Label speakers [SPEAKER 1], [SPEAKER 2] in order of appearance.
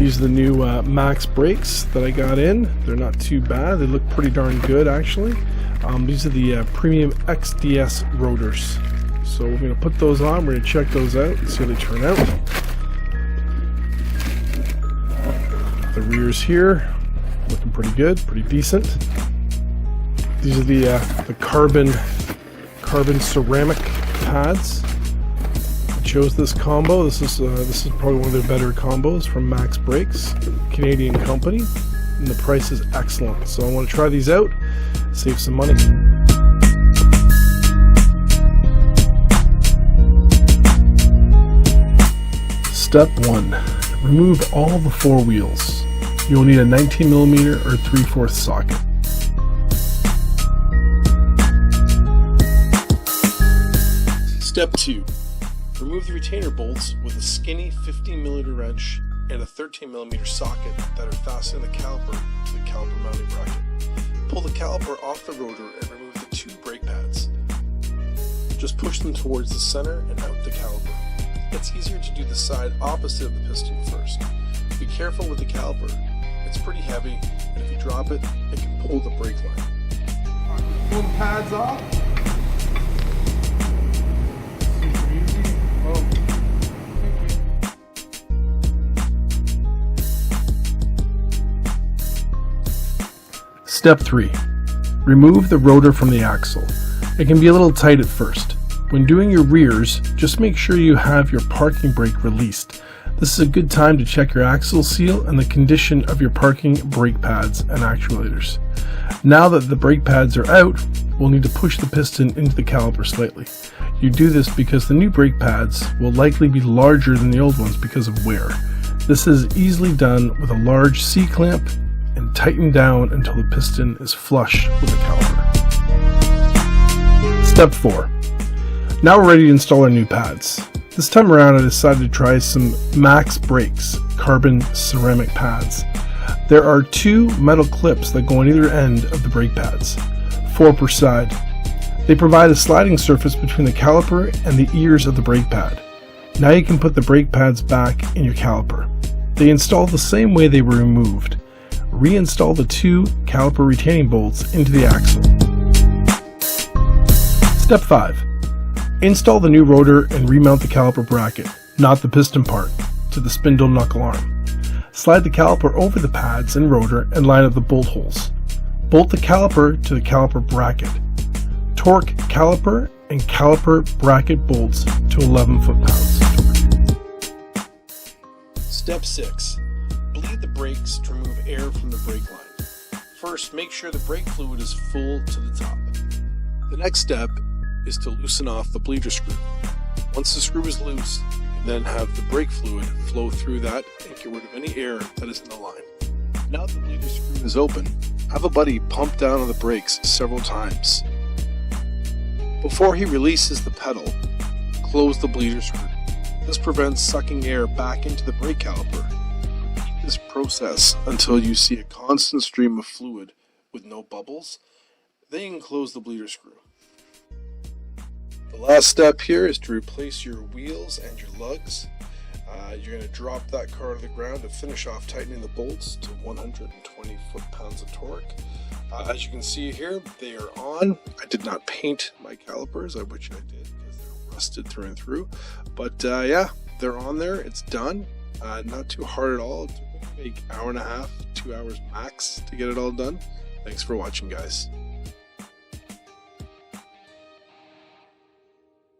[SPEAKER 1] These are the new Max brakes that I got in. They're not too bad. They look pretty darn good actually. These are the Premium XDS rotors. So we're going to put those on. We're going to check those out and see how they turn out. The rears here, looking pretty good, pretty decent. These are the carbon ceramic pads. I chose this combo. This is probably one of their better combos from Max Brakes, Canadian company, and the price is excellent. So I want to try these out, save some money. Step 1. Remove all the four wheels. You will need a 19mm or 3/4 socket. Step 2. Remove the retainer bolts with a skinny 15mm wrench and a 13mm socket that are fastened in the caliper to the caliper mounting bracket. Pull the caliper off the rotor and remove the two brake pads. Just push them towards the center and out the caliper. It's easier to do the side opposite of the piston first. Be careful with the caliper. It's pretty heavy, and if you drop it, it can pull the brake line. Pull the pads off. Super easy. Oh, thank you. Step 3. Remove the rotor from the axle. It can be a little tight at first. When doing your rears, just make sure you have your parking brake released. This is a good time to check your axle seal and the condition of your parking brake pads and actuators. Now that the brake pads are out, we'll need to push the piston into the caliper slightly. You do this because the new brake pads will likely be larger than the old ones because of wear. This is easily done with a large C-clamp and tighten down until the piston is flush with the caliper. Step 4. Now we're ready to install our new pads. This time around I decided to try some Max Brakes carbon ceramic pads. There are two metal clips that go on either end of the brake pads, 4 per side. They provide a sliding surface between the caliper and the ears of the brake pad. Now you can put the brake pads back in your caliper. They install the same way they were removed. Reinstall the two caliper retaining bolts into the axle. Step 5. Install the new rotor and remount the caliper bracket, not the piston part, to the spindle knuckle arm. Slide the caliper over the pads and rotor and line up the bolt holes. Bolt the caliper to the caliper bracket. Torque caliper and caliper bracket bolts to 11 foot-pounds. Step 6. Bleed the brakes to remove air from the brake line. First, make sure the brake fluid is full to the top. The next step is to loosen off the bleeder screw. Once the screw is loose, you can then have the brake fluid flow through that and get rid of any air that is in the line. Now that the bleeder screw is open, have a buddy pump down on the brakes several times. Before he releases the pedal, close the bleeder screw. This prevents sucking air back into the brake caliper. Repeat this process until you see a constant stream of fluid with no bubbles. Then you can close the bleeder screw. The last step here is to replace your wheels and your lugs. You're going to drop that car to the ground to finish off tightening the bolts to 120 foot-pounds of torque. As you can see here, they are on. I did not paint my calipers. I wish I did because they're rusted through and through. But yeah, they're on there. It's done. Not too hard at all. It took me like an hour and a half, 2 hours max to get it all done. Thanks for watching, guys.